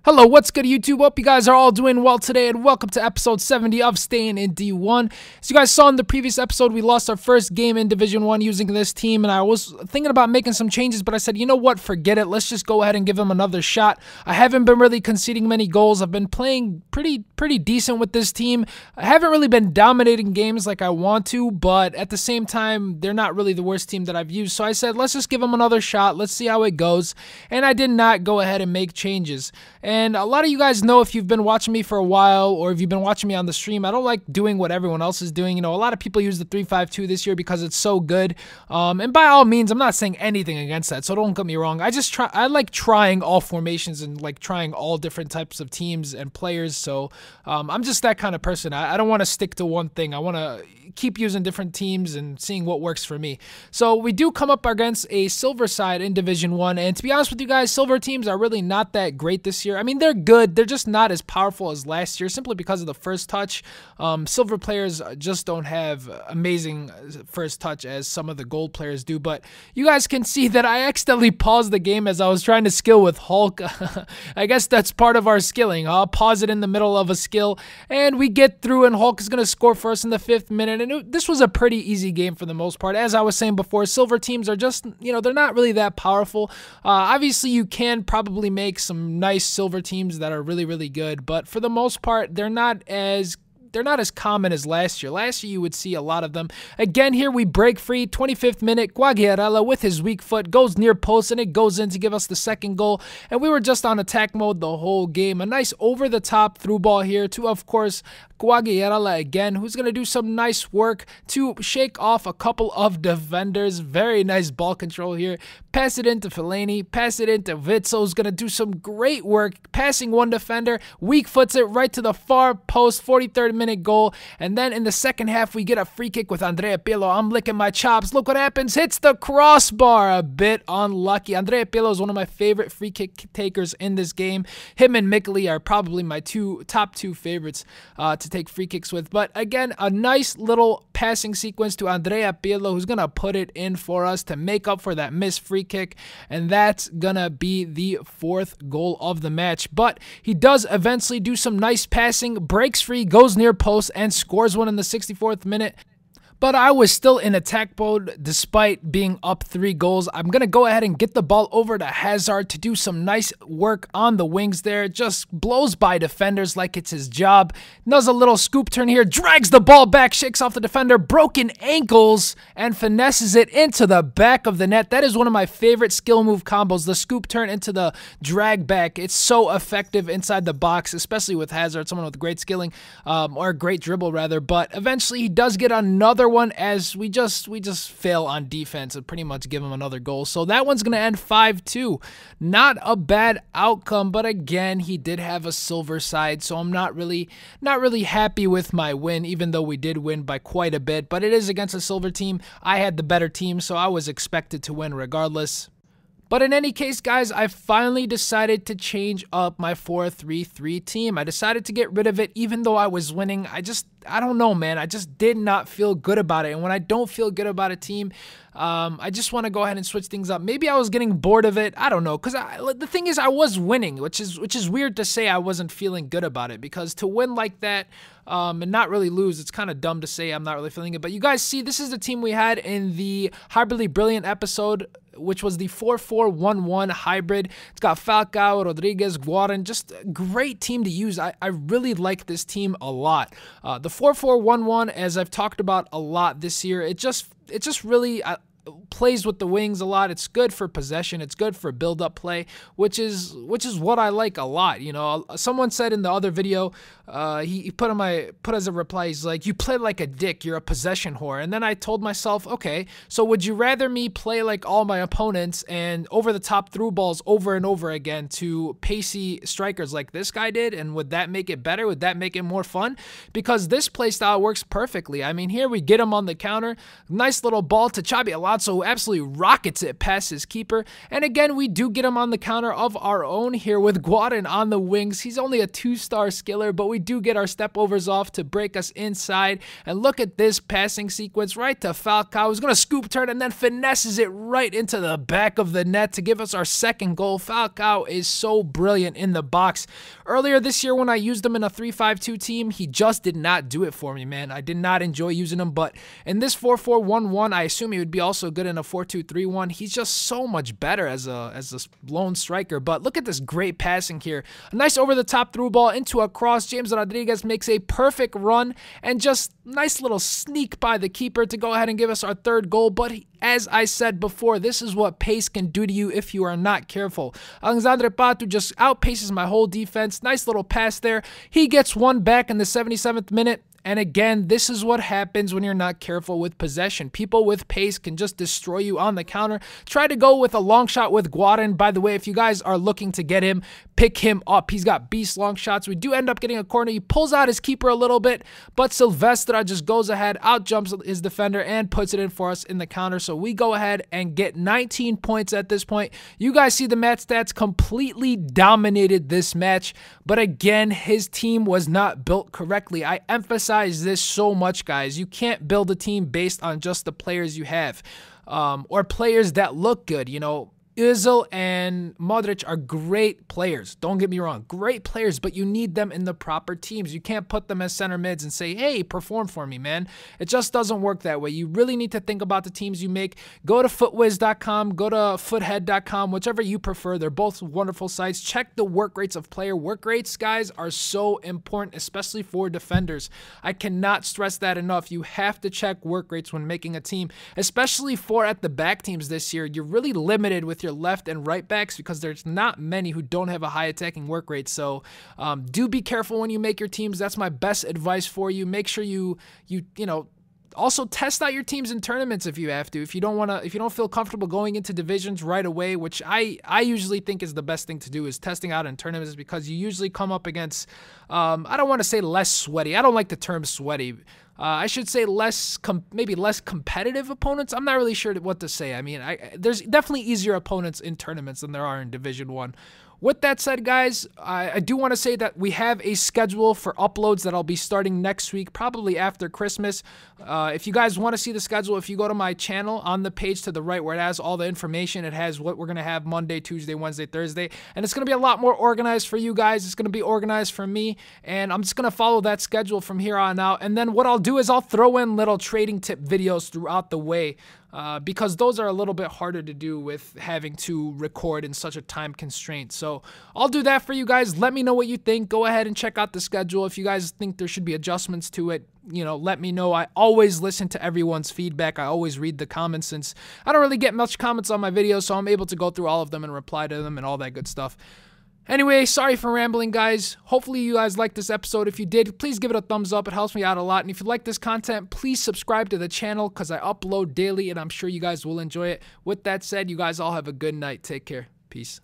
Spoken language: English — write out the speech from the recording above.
Hello, what's good YouTube? Hope you guys are all doing well today, and welcome to episode 70 of Staying in D1. As you guys saw in the previous episode, we lost our first game in Division 1 using this team, and I was thinking about making some changes, but I said, you know what, forget it. Let's just go ahead and give them another shot. I haven't been really conceding many goals. I've been playing pretty decent with this team. I haven't really been dominating games like I want to, but at the same time, they're not really the worst team that I've used. So I said, let's just give them another shot. Let's see how it goes. And I did not go ahead and make changes. And a lot of you guys know, if you've been watching me for a while or if you've been watching me on the stream, I don't like doing what everyone else is doing. You know, a lot of people use the 3-5-2 this year because it's so good. And by all means, I'm not saying anything against that, so don't get me wrong. I like trying all formations and like trying all different types of teams and players. So I'm just that kind of person. I don't want to stick to one thing. I want to keep using different teams and seeing what works for me. So we do come up against a silver side in Division 1, and to be honest with you guys, silver teams are really not that great this year. I mean, they're good. They're just not as powerful as last year simply because of the first touch. Silver players just don't have amazing first touch as some of the gold players do, but you guys can see that I accidentally paused the game as I was trying to skill with Hulk. I guess that's part of our skilling. I'll pause it in the middle of a skill, and we get through, and Hulk is going to score for us in the 5th minute. And this was a pretty easy game for the most part. As I was saying before, silver teams are just, you know, they're not really that powerful. Obviously, you can probably make some nice silver teams that are really good, but for the most part, they're not as common as last year. Last year, you would see a lot of them. Again, here we break free. 25th minute, Quagliarella with his weak foot goes near post, and it goes in to give us the second goal. And we were just on attack mode the whole game. A nice over-the-top through ball here to, of course, Quagliarella again, who's going to do some nice work to shake off a couple of defenders. Very nice ball control here. Pass it into Fellaini. Pass it into Witzel, who's going to do some great work. Passing one defender. Weak foots it right to the far post. 43rd minute goal. And then in the second half, we get a free kick with Andrea Pirlo. I'm licking my chops. Look what happens. Hits the crossbar. A bit unlucky. Andrea Pirlo is one of my favorite free kick takers in this game. Him and Mikli are probably my top two favorites to take free kicks with. But again, a nice little passing sequence to Andrea Pirlo, who's going to put it in for us to make up for that missed free kick. And that's going to be the 4th goal of the match. But he does eventually do some nice passing, breaks free, goes near post, and scores one in the 64th minute. But I was still in attack mode despite being up 3 goals. I'm going to go ahead and get the ball over to Hazard to do some nice work on the wings there. Just blows by defenders like it's his job. Does a little scoop turn here, drags the ball back, shakes off the defender, broken ankles, and finesses it into the back of the net. That is one of my favorite skill move combos, the scoop turn into the drag back. It's so effective inside the box, especially with Hazard, someone with great skilling, or great dribble rather. But eventually he does get another one as we just fail on defense and pretty much give him another goal. So that one's going to end 5-2. Not a bad outcome, but again, he did have a silver side, so I'm not really happy with my win, even though we did win by quite a bit. But it is against a silver team. I had the better team, so I was expected to win regardless. But in any case, guys, I finally decided to change up my 4-3-3 team. I decided to get rid of it even though I was winning. I don't know, man. I just did not feel good about it. And when I don't feel good about a team, I just want to go ahead and switch things up. Maybe I was getting bored of it. I don't know. Because the thing is, I was winning, which is weird to say I wasn't feeling good about it. Because to win like that and not really lose, it's kind of dumb to say I'm not really feeling it. But you guys see, this is the team we had in the Hybridly Brilliant episode, which was the 4-4-1-1 hybrid. It's got Falcao, Rodriguez, Guarin, just a great team to use. I really like this team a lot. The 4-4-1-1, as I've talked about a lot this year, it just really plays with the wings a lot. It's good for possession. It's good for build-up play, which is what I like a lot. You know, someone said in the other video, he put as a reply, he's like, "You play like a dick. You're a possession whore." And then I told myself, okay, so would you rather me play like all my opponents and over the top through balls over and over again to pacey strikers like this guy did? And would that make it better? Would that make it more fun? Because this play style works perfectly. I mean, here we get him on the counter. Nice little ball to Xabi Alonso. Alonso absolutely rockets it past his keeper. And again, we do get him on the counter of our own here with Guarin on the wings. He's only a 2-star skiller, but we do get our step overs off to break us inside. And look at this passing sequence right to Falcao, who's going to scoop turn and then finesses it right into the back of the net to give us our second goal. Falcao is so brilliant in the box. Earlier this year when I used him in a 3-5-2 team, he just did not do it for me, man. I did not enjoy using him, but in this 4-4-1-1, I assume he would be also good in a 4-2-3-1. He's just so much better as a lone striker. But look at this great passing here. A nice over-the-top through ball into a cross. James Rodriguez makes a perfect run and just nice little sneak by the keeper to go ahead and give us our third goal. But as I said before, this is what pace can do to you if you are not careful. Alexandre Pato just outpaces my whole defense. Nice little pass there. He gets one back in the 77th minute. And again, this is what happens when you're not careful with possession. People with pace can just destroy you on the counter. Try to go with a long shot with Guarin. By the way, if you guys are looking to get him, pick him up. He's got beast long shots. We do end up getting a corner. He pulls out his keeper a little bit, but Silvestre just goes ahead, out jumps his defender, and puts it in for us in the counter. So we go ahead and get 19 points at this point. You guys see the match stats, completely dominated this match. But again, his team was not built correctly. I emphasize this so much, guys. You can't build a team based on just the players you have, or players that look good. You know, Özil and Modric are great players. Don't get me wrong, great players, but you need them in the proper teams. You can't put them as center mids and say, hey, perform for me, man. It just doesn't work that way. You really need to think about the teams you make. Go to footwiz.com, go to foothead.com, whichever you prefer. They're both wonderful sites. Check the work rates of player. Work rates, guys, are so important, especially for defenders. I cannot stress that enough. You have to check work rates when making a team, especially for at the back teams this year. You're really limited with your left and right backs because there's not many who don't have a high attacking work rate. So do be careful when you make your teams. That's my best advice for you. Make sure you know, also test out your teams in tournaments if you have to. If you don't feel comfortable going into divisions right away, which I usually think is the best thing to do, is testing out in tournaments, because you usually come up against I don't want to say less sweaty. I don't like the term sweaty. I should say maybe less competitive opponents. I'm not really sure what to say. I mean, there's definitely easier opponents in tournaments than there are in Division 1. With that said, guys, I do want to say that we have a schedule for uploads that I'll be starting next week, probably after Christmas. If you guys want to see the schedule, if you go to my channel on the page to the right where it has all the information, it has what we're going to have Monday, Tuesday, Wednesday, Thursday, and it's going to be a lot more organized for you guys. It's going to be organized for me, and I'm just going to follow that schedule from here on out. And then what I'll do is I'll throw in little trading tip videos throughout the way, because those are a little bit harder to do with having to record in such a time constraint. So I'll do that for you guys. Let me know what you think. Go ahead and check out the schedule. If you guys think there should be adjustments to it, you know, let me know. I always listen to everyone's feedback. I always read the comments, since I don't really get much comments on my videos, so I'm able to go through all of them and reply to them and all that good stuff. Anyway, sorry for rambling, guys. Hopefully you guys liked this episode. If you did, please give it a thumbs up. It helps me out a lot. And if you like this content, please subscribe to the channel, because I upload daily and I'm sure you guys will enjoy it. With that said, you guys all have a good night. Take care. Peace.